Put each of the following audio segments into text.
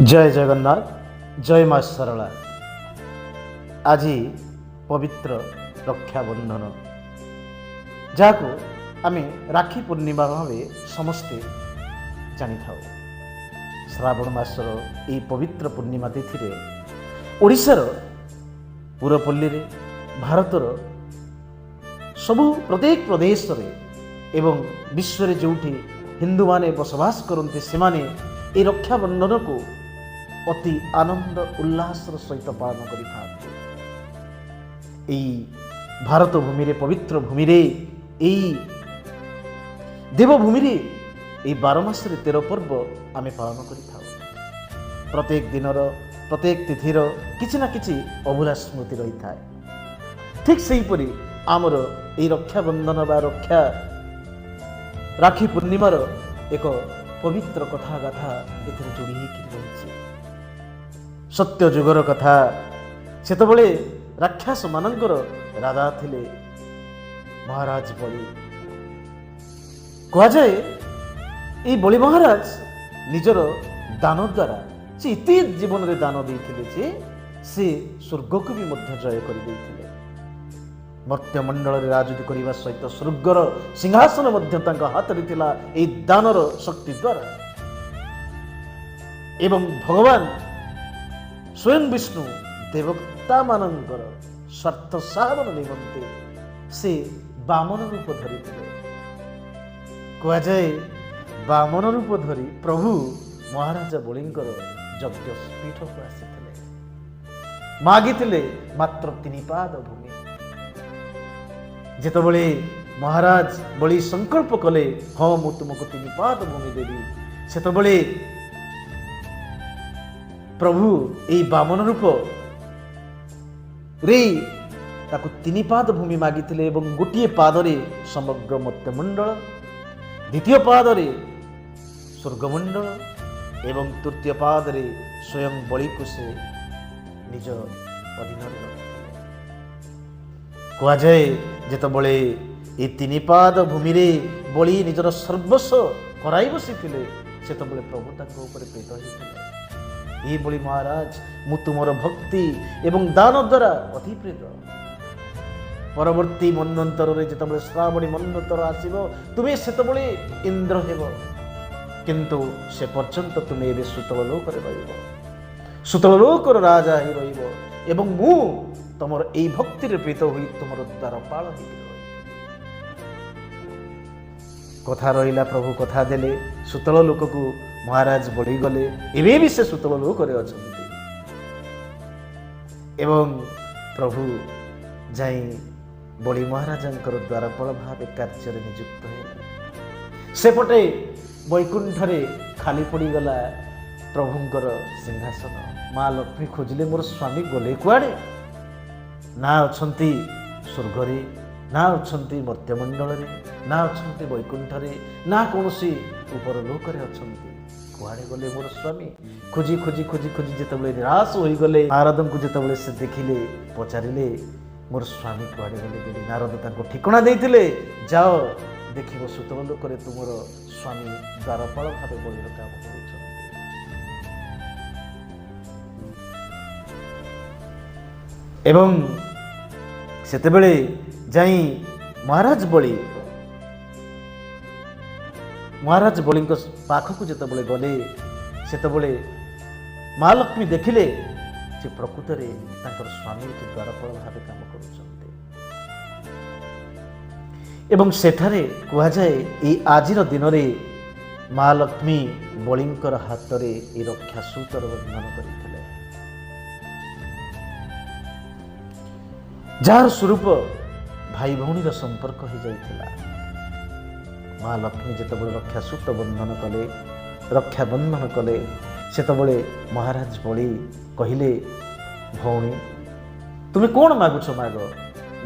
जय जगन्नाथ जय माँ सरला। आज पवित्र रक्षाबंधन जहाँ आम राखी पूर्णिमा भाव समस्ते जानी था। श्रावण मासर यह पवित्र पूर्णिमा तिथि ओडिशार पूरपल्ली भारतर सबु प्रत्येक प्रदेश एवं विश्व रे जोठी हिंदू माने बसवास करते से माने ए रक्षाबंधन को अति आनंद उल्लास सहित पालन करि भारत भूमि रे पवित्र भूमि रे देवभूमि रे 12 मास 13 पर्व आमे पालन करि प्रत्येक दिनर प्रत्येक तिथिर किछि ना किछि अभूला स्मृति रही था। ठीक सेहीपरि आमर ए रक्षाबंधन बा राखी पूर्णिमार एक पवित्र कथा गाथा एथिरे जोड़ी रही। सत्य जुगर कथा सेतबेले राक्षस मानकर राजा थिले महाराज बलि। कह जाए ये बलि महाराज निजर दान द्वारा से इति जीवन रे दान देइथिले जे से स्वर्ग को भी मध्य जय कर देइथिले। मर्त्यमंडल रे राजनीति करने सहित स्वर्गर सिंहासन मध्य तांका हाथ रे थिला ए दानर शक्ति द्वारा। एवं भगवान स्वयं विष्णु देवता मानकर स्वार्थ साधन निमंते से बामन रूप धरी थिले। कह जाए बामन रूप धरी प्रभु महाराज बलिंकर यज्ञ पीठ को आसीथिले। मागिथिले मात्र 3 पाद भूमि। जेतबेले महाराज बलि संकल्प कले हाँ मु तुमको 3 पाद भूमि देवी, सेतबेले प्रभु ए बामन रूप रे ताकु 3 पाद भूमि मागिथिले एवं गोटिए पादरे समग्र मर्त्यमंडल, द्वितीय पादरे स्वर्गमंडल एवं तृतीय पादरे स्वयं बलि को से निज अधीन। कह जाए जेतबेले ए 3 पाद भूमि रे बलि निजर सर्वस्व कराई बसीथिले सेतबेले प्रभु ताको ऊपर प्रेत होइथिले। ये बलि महाराज मु तुमर भक्ति एवं दान द्वारा अति प्रेत। परवर्ती मन्वंतर रे जेतबेले श्रावणी मन्वंतर आसीबो तुमे सेतबेले इंद्र हेबो, किंतु से पर्यंत तुमे एबे सुतल लोक रे रहिबो, सुतल लोकर राजा ही रहिबो एवं मु तुमर एई भक्ति रे प्रेत होई तुमर द्वारपाल होई कथा रहिला। प्रभु कथा देले सुतल लोक को महाराज बढ़ी गले, एवं भी से सुतल लोक रे अछंती एवं प्रभु जाई बलि महाराजंकर द्वारपाल भाव कार्य नियुक्त है। सेपटे वैकुंठ रे खाली पड़ी गला प्रभुंकर सिंहासन। माँ लक्ष्मी खोजिले मोर स्वामी गले कुआड़े, ना अछंती स्वर्ग रे, ना अछंती मर्त्यमंडल रे, ना अछंती वैकुंठ रे, ना कौनसी ऊपर लोक रे अछंती। कुआड़े गले मोर स्वामी? खोजी खोजी खोजी खोजी जेतबेले निराश होई गले नारद को जेतबेले से देखिले पचारिले मोर स्वामी कुआड़े गले बेले नारद ताको ठिकाना देइथिले, जाओ देखिबो सुतल लोक रे तुमर स्वामी द्वारपाल भावे बलिर काम करूछन। एवं सेतेबेले जाई महाराज बलि पाखक जेतबेले गले सेतबेले माँ लक्ष्मी देखिले जे प्रकृत रे तांकर स्वामी द्वारपाल भावे काम करूछन्ते। एवं सेठारे कह जाए ये आजिर दिन रे माँ लक्ष्मी बलिंकर हाथ रे ए रक्षा सूतर बंधन करथिले, जार स्वरूप भाई भौणी संपर्क हो जाइथिला। माँ लक्ष्मी जेतबेले रक्षा सूत बंधन कले रक्षा बंधन कले सेतबेले महाराज बलि कहिले भौणी तुमे कौन मागुछ माग?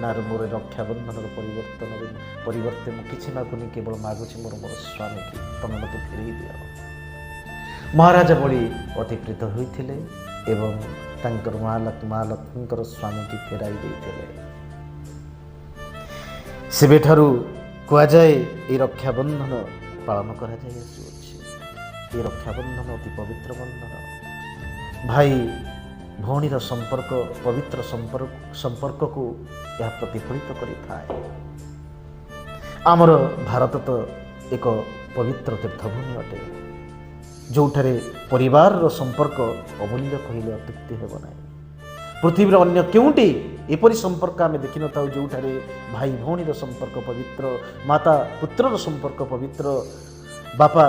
ना मोर रक्षा बंधन परिवर्ते मु किछि मागुनी, केवल मागुछि मोर स्वामी की तमे मते फेरई दियो। महाराज बलि अति प्रीत होइथिले एवं तांकर माँ लक्ष्मीकर स्वामी की फेराई देइथिले। सेबेठारु कह जाए ये रक्षाबंधन पालन करा जाए। ये रक्षाबंधन अति पवित्र बंधन। ଭାଇ ଭଉଣୀର ସମ୍ପର୍କ ପବିତ୍ର ସମ୍ପର୍କକୁ ଏହା ପ୍ରତିଫଳିତ କରିଥାଏ। ଆମର ଭାରତ ତ ଏକ ପବିତ୍ର ତୀର୍ଥଭୂମି ଅଟେ, ଯେଉଁଠାରେ ପରିବାରର ସମ୍ପର୍କ ଅମୂଲ୍ୟ କହିଲେ ଅତ୍ୟୁକ୍ତି ହେବ ନାହିଁ। ପୃଥିବୀର ଅନ୍ୟ କେଉଁଠି ଏପରି ସମ୍ପର୍କ ଆମେ ଦେଖିନଥାଉ ଯେଉଁଠାରେ ଭାଇ ଭଉଣୀର ସମ୍ପର୍କ ପବିତ୍ର, ମାତା ପୁତ୍ରର ସମ୍ପର୍କ ପବିତ୍ର, ବାପା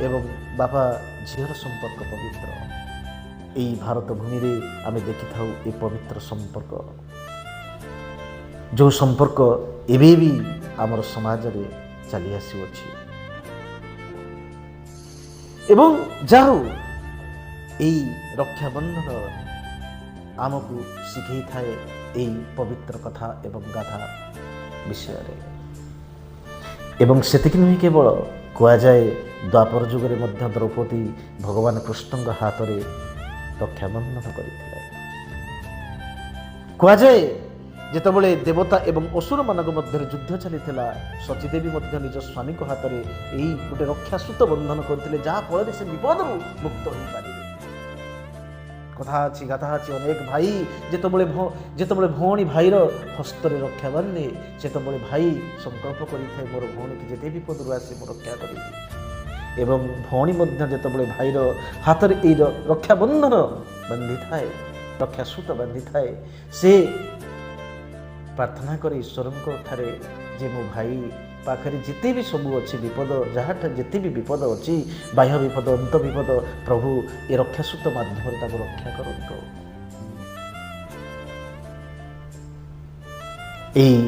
ଏବଂ ବାପା ଝିଅର ସମ୍ପର୍କ ପବିତ୍ର। ଏହି ଭାରତ ଭୂମିରେ ଆମେ ଦେଖିଥାଉ ଏ ପବିତ୍ର ସମ୍ପର୍କ, ଯେଉଁ ସମ୍ପର୍କ ଏବେ ବି ଆମର ସମାଜରେ ଚାଲି ଆସିଅଛି। ଏବଂ ଯାହା ହଉ ଏହି ରକ୍ଷାବନ୍ଧନ ଆମକୁ ଶିଖେଇଥାଏ ଏହି ପବିତ୍ର କଥା ଏବଂ ଗାଥା ବିଷୟରେ। ଏବଂ ସେତିକି ନୁହେଁ, କେବଳ କୁହାଯାଏ ଦ୍ୱାପର ଯୁଗରେ ମଧ୍ୟ ଦ୍ରୌପଦୀ ଭଗବାନ କୃଷ୍ଣଙ୍କ ହାତରେ ରକ୍ଷାବନ୍ଧନ କରିଥିଲେ। କୁହାଯାଏ ଯେତେବେଳେ ଦେବତା ଏବଂ ଅସୁରମାନଙ୍କ ମଧ୍ୟରେ ଯୁଦ୍ଧ ଚାଲିଥିଲା, ସତୀଦେବୀ ମଧ୍ୟ ନିଜ ସ୍ୱାମୀଙ୍କ ହାତରେ ଏହି ଗୋଟେ ରକ୍ଷାସୂତ ବନ୍ଧନ କରିଥିଲେ, ଯାହା ଫଳରେ ସେ ବିପଦରୁ ମୁକ୍ତ ହୋଇପାରିବେ। କଥା ଅଛି, ଗାଥା ଅଛି, ଅନେକ ଭାଇ ଯେତେବେଳେ ଭଉଣୀ ଭାଇର ହସ୍ତରେ ରକ୍ଷା ବାନ୍ଧେ, ସେତେବେଳେ ଭାଇ ସଂକଳ୍ପ କରିଥାଏ ମୋର ଭଉଣୀକୁ ଯେତେ ବିପଦରୁ ଆସି ମୁଁ ରକ୍ଷା କରିବି। ଏବଂ ଭଉଣୀ ମଧ୍ୟ ଯେତେବେଳେ ଭାଇର ହାତରେ ଏହି ରକ୍ଷାବନ୍ଧନ ବାନ୍ଧିଥାଏ, ରକ୍ଷାସୂତ ବାନ୍ଧିଥାଏ, ସେ ପ୍ରାର୍ଥନା କରେ ଈଶ୍ୱରଙ୍କ ଠାରେ ଯେ ମୋ ଭାଇ ପାଖରେ ଯେତେ ବି ସବୁ ଅଛି ବିପଦ, ଯାହାଠାରେ ଯେତେ ବି ବିପଦ ଅଛି, ବାହ୍ୟ ବିପଦ, ଅନ୍ତ ବିପଦ, ପ୍ରଭୁ ଏ ରକ୍ଷାସୂତ ମାଧ୍ୟମରେ ତାକୁ ରକ୍ଷା କରନ୍ତୁ। ଏହି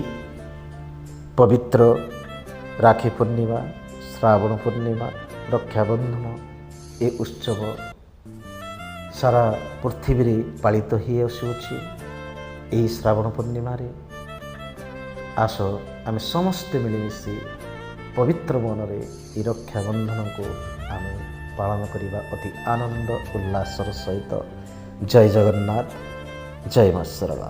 ପବିତ୍ର ରାକ୍ଷୀ ପୂର୍ଣ୍ଣିମା, ଶ୍ରାବଣ ପୂର୍ଣ୍ଣିମା, ରକ୍ଷାବନ୍ଧନ ଏ ଉତ୍ସବ ସାରା ପୃଥିବୀରେ ପାଳିତ ହୋଇ ଆସୁଅଛି। ଏହି ଶ୍ରାବଣ ପୂର୍ଣ୍ଣିମାରେ ଆସ ଆମେ ସମସ୍ତେ ମିଳିମିଶି ପବିତ୍ର ମନରେ ଏହି ରକ୍ଷାବନ୍ଧନକୁ ଆମେ ପାଳନ କରିବା ଅତି ଆନନ୍ଦ ଉଲ୍ଲାସର ସହିତ। ଜୟ ଜଗନ୍ନାଥ, ଜୟ ମା ଶାରଳା।